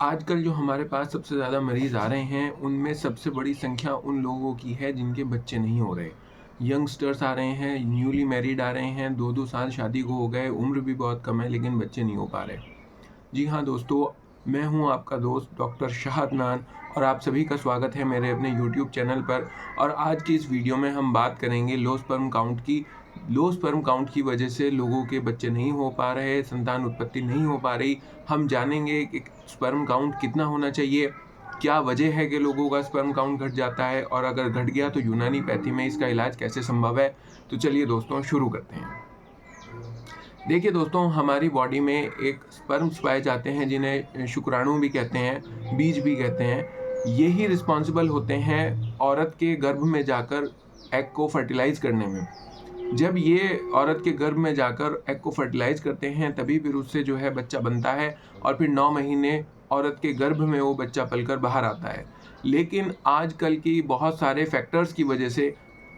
आजकल जो हमारे पास सबसे ज़्यादा मरीज़ आ रहे हैं, उनमें सबसे बड़ी संख्या उन लोगों की है जिनके बच्चे नहीं हो रहे। यंगस्टर्स आ रहे हैं, न्यूली मैरिड आ रहे हैं, 2-2 साल शादी को हो गए, उम्र भी बहुत कम है लेकिन बच्चे नहीं हो पा रहे। जी हाँ दोस्तों, मैं हूँ आपका दोस्त डॉक्टर शाह अदनान और आप सभी का स्वागत है मेरे अपने यूट्यूब चैनल पर। और आज की इस वीडियो में हम बात करेंगे लो स्पर्म काउंट की। लो स्पर्म काउंट की वजह से लोगों के बच्चे नहीं हो पा रहे, संतान उत्पत्ति नहीं हो पा रही। हम जानेंगे कि स्पर्म काउंट कितना होना चाहिए, क्या वजह है कि लोगों का स्पर्म काउंट घट जाता है और अगर घट गया तो यूनानी पैथी में इसका इलाज कैसे संभव है। तो चलिए दोस्तों शुरू करते हैं। देखिए दोस्तों, हमारी बॉडी में एक स्पर्म्स पाए जाते हैं जिन्हें शुक्राणु भी कहते हैं, बीज भी कहते हैं। यही रिस्पॉन्सिबल होते हैं औरत के गर्भ में जाकर एग को फर्टिलाइज़ करने में। जब ये औरत के गर्भ में जाकर एग को फर्टिलाइज़ करते हैं तभी फिर उससे जो है बच्चा बनता है और फिर 9 महीने औरत के गर्भ में वो बच्चा पलकर बाहर आता है। लेकिन आजकल की बहुत सारे फैक्टर्स की वजह से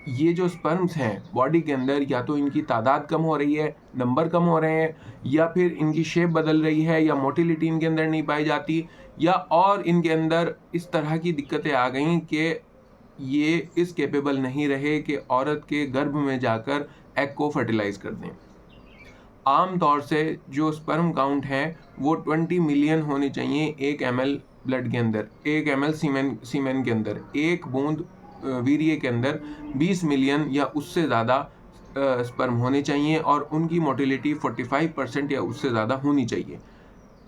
ये जो स्पर्म्स हैं बॉडी के अंदर, या तो इनकी तादाद कम हो रही है, नंबर कम हो रहे हैं, या फिर इनकी शेप बदल रही है, या मोटिलिटी इनके अंदर नहीं पाई जाती, या और इनके अंदर इस तरह की दिक्कतें आ गई कि ये इस कैपेबल नहीं रहे कि औरत के गर्भ में जाकर एग को फर्टिलाइज कर दें। आम तौर से जो स्पर्म काउंट है वो 20 मिलियन होनी चाहिए 1 ml ब्लड के अंदर, 1 ml सीमेन के अंदर, एक बूंद वीर्य के अंदर 20 मिलियन या उससे ज़्यादा स्पर्म होने चाहिए और उनकी मोटिलिटी 45% या उससे ज़्यादा होनी चाहिए।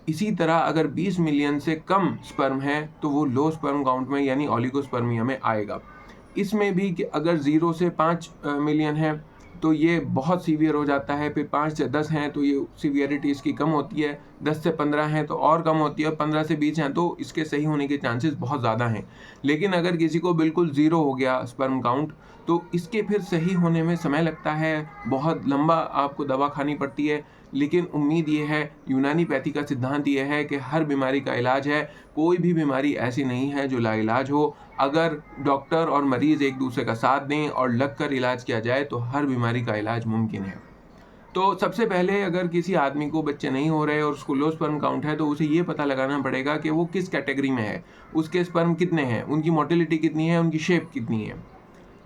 इसी तरह अगर 20 मिलियन से कम स्पर्म है तो वो लो स्पर्म काउंट में यानी ओलिगोस्पर्मिया में आएगा। इसमें भी कि अगर 0 से 5 मिलियन है तो ये बहुत सीवियर हो जाता है, फिर 5 से 10 हैं तो ये सीवियरिटी इसकी कम होती है, 10 से 15 हैं तो और कम होती है और 15 से 20 हैं तो इसके सही होने के चांसेस बहुत ज़्यादा हैं। लेकिन अगर किसी को बिल्कुल 0 हो गया स्पर्म काउंट तो इसके फिर सही होने में समय लगता है, बहुत लंबा आपको दवा खानी पड़ती है। लेकिन उम्मीद ये है, यूनानी पैथी का सिद्धांत ये है कि हर बीमारी का इलाज है, कोई भी बीमारी ऐसी नहीं है जो लाइलाज हो। अगर डॉक्टर और मरीज़ एक दूसरे का साथ दें और लगकर इलाज किया जाए तो हर बीमारी का इलाज मुमकिन है। तो सबसे पहले अगर किसी आदमी को बच्चे नहीं हो रहे और उसको लो स्पर्म काउंट है तो उसे ये पता लगाना पड़ेगा कि वो किस कैटेगरी में है, उसके स्पर्म कितने हैं, उनकी मोटिलिटी कितनी है, उनकी शेप कितनी है।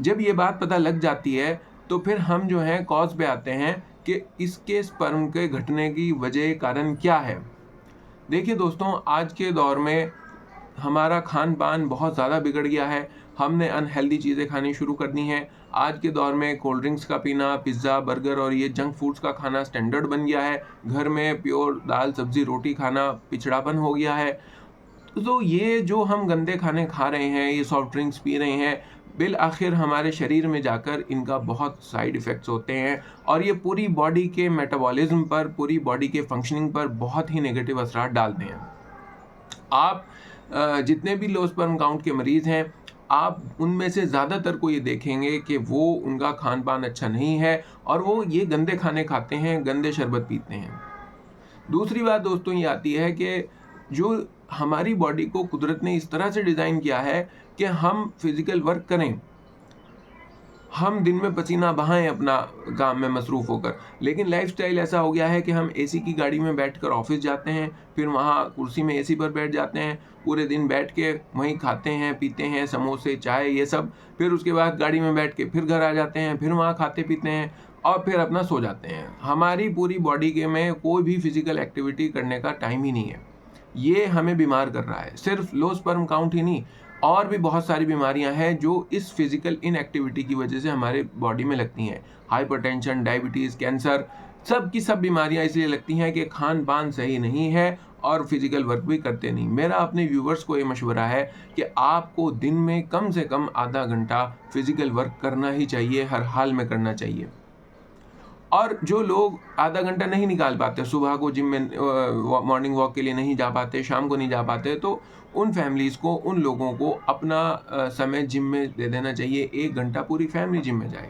जब ये बात पता लग जाती है तो फिर हम जो है कॉज पे आते हैं कि इसके स्पर्म के घटने की वजह कारण क्या है। देखिए दोस्तों, आज के दौर में हमारा खान-पान बहुत ज़्यादा बिगड़ गया है। हमने अनहेल्दी चीज़ें खानी शुरू कर दी हैं। आज के दौर में कोल्ड ड्रिंक्स का पीना, पिज़्ज़ा, बर्गर और ये जंक फूड्स का खाना स्टैंडर्ड बन गया है। घर में प्योर दाल, सब्ज़ी, रोटी खाना पिछड़ापन हो गया है। तो ये जो हम गंदे खाने खा रहे हैं, ये सॉफ्ट ड्रिंक्स पी रहे हैं, बिल आखिर हमारे शरीर में जाकर इनका बहुत साइड इफ़ेक्ट्स होते हैं और ये पूरी बॉडी के मेटाबॉलिज़्म पर, पूरी बॉडी के फंक्शनिंग पर बहुत ही नेगेटिव असरात डालते हैं। आप जितने भी लो स्पर्म काउंट के मरीज़ हैं, आप उनमें से ज़्यादातर को ये देखेंगे कि वो उनका खान-पान अच्छा नहीं है और वो ये गंदे खाने खाते हैं, गंदे शरबत पीते हैं। दूसरी बात दोस्तों ये आती है कि जो हमारी बॉडी को कुदरत ने इस तरह से डिज़ाइन किया है कि हम फिज़िकल वर्क करें, हम दिन में पसीना बहाएँ अपना काम में मसरूफ़ होकर। लेकिन लाइफ़स्टाइल ऐसा हो गया है कि हम एसी की गाड़ी में बैठकर ऑफ़िस जाते हैं, फिर वहाँ कुर्सी में एसी पर बैठ जाते हैं, पूरे दिन बैठ के वहीं खाते हैं, पीते हैं, समोसे, चाय ये सब। फिर उसके बाद गाड़ी में बैठ के फिर घर आ जाते हैं, फिर वहाँ खाते-पीते हैं और फिर अपना सो जाते हैं। हमारी पूरी बॉडी के में कोई भी फ़िज़िकल एक्टिविटी करने का टाइम ही नहीं है। ये हमें बीमार कर रहा है। सिर्फ़ लो स्पर्म काउंट ही नहीं, और भी बहुत सारी बीमारियां हैं जो इस फिजिकल इनएक्टिविटी की वजह से हमारे बॉडी में लगती हैं। हाइपरटेंशन, डायबिटीज़, कैंसर, सब की सब बीमारियां इसलिए लगती हैं कि खान पान सही नहीं है और फिजिकल वर्क भी करते नहीं। मेरा अपने व्यूवर्स को ये मशवरा है कि आपको दिन में कम से कम आधा घंटा फिजिकल वर्क करना ही चाहिए, हर हाल में करना चाहिए। और जो लोग आधा घंटा नहीं निकाल पाते, सुबह को जिम में मॉर्निंग वॉक के लिए नहीं जा पाते, शाम को नहीं जा पाते, तो उन फैमिलीज़ को, उन लोगों को अपना समय जिम में दे देना चाहिए। 1 घंटा पूरी फैमिली जिम में जाए।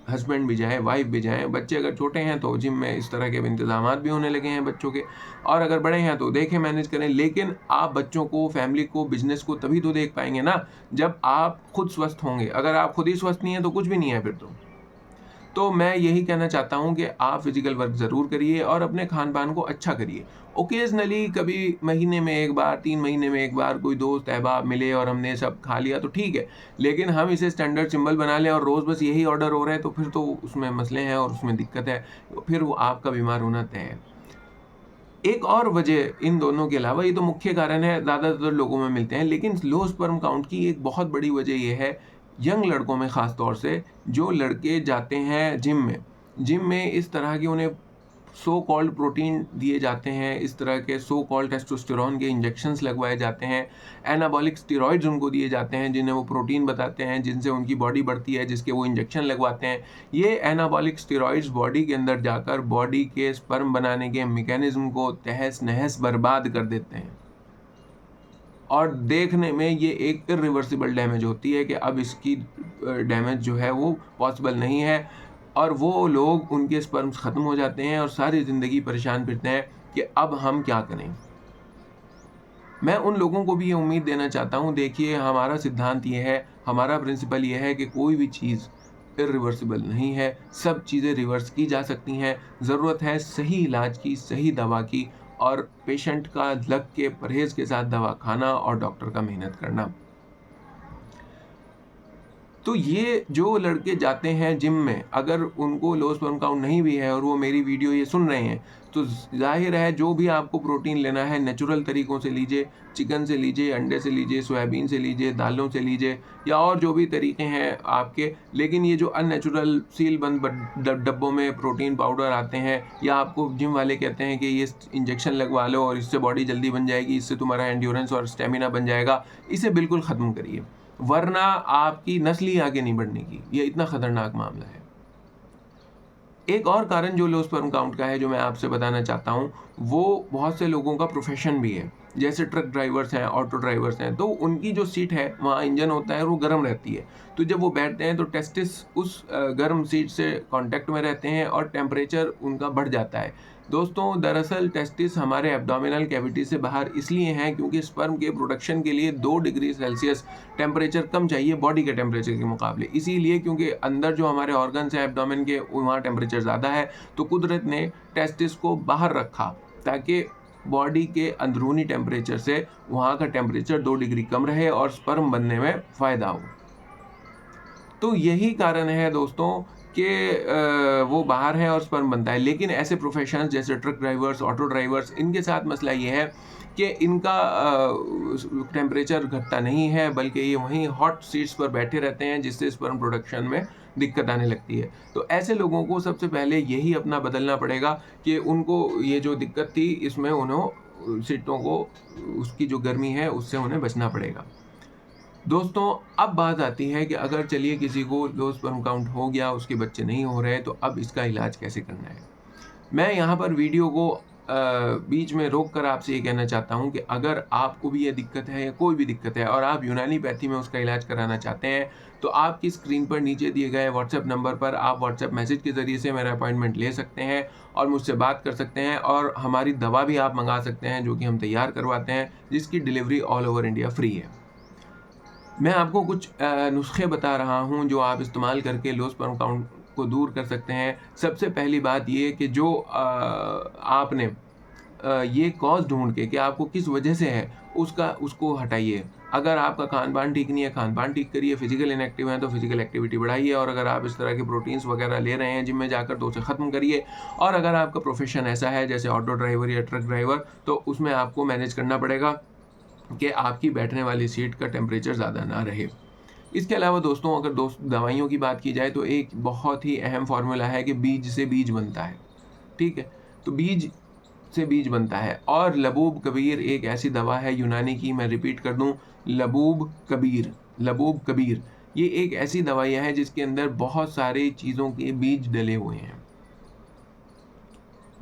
हस्बैंड भी जाएँ, वाइफ़ भी जाएँ, बच्चे अगर छोटे हैं तो जिम में इस तरह के अब इंतज़ामात भी होने लगे हैं बच्चों के, और अगर बड़े हैं तो देखें, मैनेज करें। लेकिन आप बच्चों को, फैमिली को, बिज़नेस को तभी तो देख पाएँगे ना, जब आप खुद स्वस्थ होंगे। अगर आप खुद ही स्वस्थ नहीं हैं तो कुछ भी नहीं है फिर तो। तो मैं यही कहना चाहता हूँ कि आप फिज़िकल वर्क ज़रूर करिए और अपने खान-पान को अच्छा करिए। ओकेज़नली कभी महीने में 1 बार, 3 महीने में 1 बार कोई दोस्त अहबाब मिले और हमने सब खा लिया तो ठीक है। लेकिन हम इसे स्टैंडर्ड सिंबल बना लें और रोज़ बस यही ऑर्डर हो रहा है तो फिर तो उसमें मसले हैं और उसमें दिक्कत है। फिर वो आपका बीमार होना तय है। एक और वजह इन दोनों के अलावा, ये तो मुख्य कारण है, ज़्यादातर लोगों में मिलते हैं, लेकिन लो स्पर्म काउंट की एक बहुत बड़ी वजह ये है, यंग लड़कों में ख़ास तौर से, जो लड़के जाते हैं जिम में। जिम में इस तरह के उन्हें सो कॉल्ड प्रोटीन दिए जाते हैं, इस तरह के सो कॉल्ड टेस्टोस्टेरोन के इंजेक्शंस लगवाए जाते हैं, एनाबॉलिक स्टेरॉइड्स उनको दिए जाते हैं जिन्हें वो प्रोटीन बताते हैं, जिनसे उनकी बॉडी बढ़ती है, जिसके वो इंजेक्शन लगवाते हैं। ये एनाबॉलिक स्टेरॉइड्स बॉडी के अंदर जाकर बॉडी के स्पर्म बनाने के मैकेनिज्म को तहस-नहस बर्बाद कर देते हैं। और देखने में ये एक इर्रिवर्सिबल डैमेज होती है कि अब इसकी डैमेज जो है वो पॉसिबल नहीं है और वो लोग, उनके स्पर्म्स ख़त्म हो जाते हैं और सारी ज़िंदगी परेशान फिरते हैं कि अब हम क्या करें। मैं उन लोगों को भी ये उम्मीद देना चाहता हूँ, देखिए हमारा सिद्धांत ये है, हमारा प्रिंसिपल ये है कि कोई भी चीज़ इर्रिवर्सिबल नहीं है, सब चीज़ें रिवर्स की जा सकती हैं। ज़रूरत है सही इलाज की, सही दवा की और पेशेंट का लग के परहेज़ के साथ दवा खाना और डॉक्टर का मेहनत करना। तो ये जो लड़के जाते हैं जिम में, अगर उनको लो स्पर्म काउंट नहीं भी है और वो मेरी वीडियो ये सुन रहे हैं, तो ज़ाहिर है जो भी आपको प्रोटीन लेना है नेचुरल तरीक़ों से लीजिए, चिकन से लीजिए, अंडे से लीजिए, सोयाबीन से लीजिए, दालों से लीजिए या और जो भी तरीक़े हैं आपके। लेकिन ये जो अननेचुरल सील बंद डब्बों में प्रोटीन पाउडर आते हैं या आपको जिम वाले कहते हैं कि ये इंजेक्शन लगवा लो और इससे बॉडी जल्दी बन जाएगी, इससे तुम्हारा एंड्योरेंस और स्टेमिना बन जाएगा, इसे बिल्कुल ख़त्म करिए। वरना आपकी नस्ल ही आगे नहीं बढ़ने की। ये इतना खतरनाक मामला है। एक और कारण जो लो स्पर्म काउंट का है, जो मैं आपसे बताना चाहता हूँ, वो बहुत से लोगों का प्रोफ़ेशन भी है। जैसे ट्रक ड्राइवर्स हैं, ऑटो ड्राइवर्स हैं, तो उनकी जो सीट है, वहाँ इंजन होता है और वो गर्म रहती है। तो जब वो बैठते हैं तो टेस्टिस उस गर्म सीट से कॉन्टैक्ट में रहते हैं और टेम्परेचर उनका बढ़ जाता है। दोस्तों, दरअसल टेस्टिस हमारे एब्डोमिनल कैविटी से बाहर इसलिए हैं क्योंकि स्पर्म के प्रोडक्शन के लिए 2 डिग्री सेल्सियस टेम्परेचर कम चाहिए बॉडी के टेम्परेचर के मुकाबले। इसीलिए क्योंकि अंदर जो हमारे ऑर्गन्स हैं एब्डोमेन के, वहाँ टेम्परेचर ज़्यादा है, तो कुदरत ने टेस्टिस को बाहर रखा ताकि बॉडी के अंदरूनी टेम्परेचर से वहाँ का टेम्परेचर 2 डिग्री कम रहे और स्पर्म बनने में फ़ायदा हो। तो यही कारण है दोस्तों कि वो बाहर है और स्पर्म बनता है। लेकिन ऐसे प्रोफेशंस जैसे ट्रक ड्राइवर्स, ऑटो ड्राइवर्स, इनके साथ मसला ये है कि इनका टेम्परेचर घटता नहीं है, बल्कि ये वहीं हॉट सीट्स पर बैठे रहते हैं, जिससे स्पर्म प्रोडक्शन में दिक्कत आने लगती है। तो ऐसे लोगों को सबसे पहले यही अपना बदलना पड़ेगा कि उनको ये जो दिक्कत थी, इसमें उन्हों सीटों को, उसकी जो गर्मी है उससे उन्हें बचना पड़ेगा। दोस्तों, अब बात आती है कि अगर चलिए किसी को लो स्पर्म काउंट हो गया, उसके बच्चे नहीं हो रहे, तो अब इसका इलाज कैसे करना है। मैं यहाँ पर वीडियो को बीच में रोक कर आपसे ये कहना चाहता हूँ कि अगर आपको भी ये दिक्कत है या कोई भी दिक्कत है और आप यूनानी-पैथी में उसका इलाज कराना चाहते हैं, तो आपकी स्क्रीन पर नीचे दिए गए व्हाट्सएप नंबर पर आप व्हाट्सएप मैसेज के ज़रिए से मेरा अपॉइंटमेंट ले सकते हैं और मुझसे बात कर सकते हैं और हमारी दवा भी आप मँगा सकते हैं, जो कि हम तैयार करवाते हैं, जिसकी delivery all over India free है। मैं आपको कुछ नुस्खे बता रहा हूँ जो आप इस्तेमाल करके लो स्पर्म काउंट को दूर कर सकते हैं। सबसे पहली बात ये कि जो आपने ये कॉज़ ढूँढ के कि आपको किस वजह से है, उसको हटाइए। अगर आपका खान-पान ठीक नहीं है, खान-पान ठीक करिए, फिज़िकल इनएक्टिव हैं तो फिज़िकल एक्टिविटी बढ़ाइए और अगर आप इस तरह के प्रोटीन्स वगैरह ले रहे हैं जिम में जाकर, तो उसे ख़त्म करिए। और अगर आपका प्रोफ़ेशन ऐसा है जैसे ऑटो ड्राइवर या ट्रक ड्राइवर, तो उसमें आपको मैनेज करना पड़ेगा कि आपकी बैठने वाली सीट का टेम्परेचर ज़्यादा ना रहे। इसके अलावा दोस्तों, अगर दवाइयों की बात की जाए तो एक बहुत ही अहम फ़ॉर्मूला है कि बीज से बीज बनता है, ठीक है? तो बीज से बीज बनता है और लबूब कबीर एक ऐसी दवा है यूनानी की, मैं रिपीट कर दूँ, लबूब कबीर, ये एक ऐसी दवाइयाँ हैं जिसके अंदर बहुत सारी चीज़ों के बीज डले हुए हैं।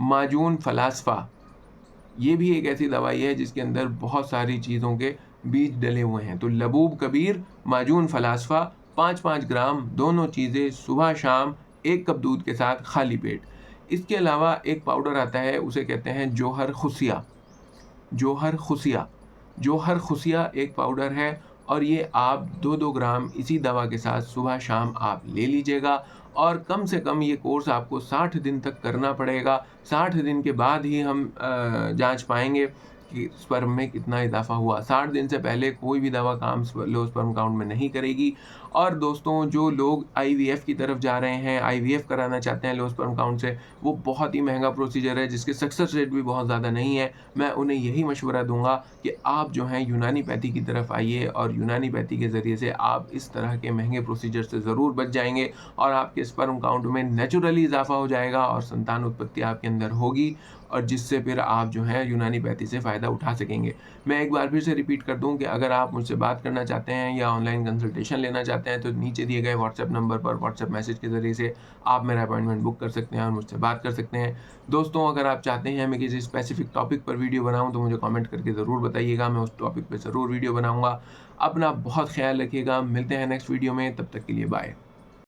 माजून फ़लास्फ़ा, ये भी एक ऐसी दवाई है जिसके अंदर बहुत सारी चीज़ों के बीज डले हुए हैं। तो लबूब कबीर, माजून फ़लास्फ़ा, 5-5 ग्राम, दोनों चीज़ें सुबह शाम 1 कप दूध के साथ खाली पेट। इसके अलावा एक पाउडर आता है, उसे कहते हैं जोहर खुसिया। जोहर खुसिया एक पाउडर है और ये आप 2-2 ग्राम इसी दवा के साथ सुबह-शाम आप ले लीजिएगा और कम से कम ये कोर्स आपको 60 दिन तक करना पड़ेगा। 60 दिन के बाद ही हम जाँच पाएँगे कि स्पर्म में कितना इज़ाफ़ा हुआ। 60 दिन से पहले कोई भी दवा काम लो स्पर्म काउंट में नहीं करेगी। और दोस्तों, जो लोग आईवीएफ की तरफ जा रहे हैं, आईवीएफ कराना चाहते हैं लो स्पर्म काउंट से, वो बहुत ही महँगा प्रोसीजर है जिसके सक्सेस रेट भी बहुत ज़्यादा नहीं है। मैं उन्हें यही मशवरा दूँगा कि आप जो हैं यूनानी-पैथी की तरफ आइए और यूनानी-पैथी के ज़रिए से आप इस तरह के महँगे प्रोसीजर से ज़रूर बच जाएँगे और आपके स्पर्म काउंट में नेचुरली इज़ाफ़ा हो जाएगा और संतान उत्पत्ति आपके अंदर होगी और जिससे फिर आप जो है यूनानी-पैथी से फ़ायदा उठा सकेंगे। मैं एक बार फिर से रिपीट कर दूँ कि अगर आप मुझसे बात करना चाहते हैं या ऑनलाइन कंसल्टेशन लेना चाहते हैं तो नीचे दिए गए व्हाट्सएप नंबर पर व्हाट्सएप मैसेज के ज़रिए से आप मेरा अपॉइंटमेंट बुक कर सकते हैं और मुझसे बात कर सकते हैं। दोस्तों, अगर आप चाहते हैं मैं किसी स्पेसिफिक टॉपिक पर वीडियो बनाऊँ तो मुझे कमेंट करके ज़रूर बताइएगा, मैं उस टॉपिक पे ज़रूर वीडियो बनाऊँगा। अपना बहुत ख़्याल रखिएगा, मिलते हैं नेक्स्ट वीडियो में, तब तक के लिए बाय।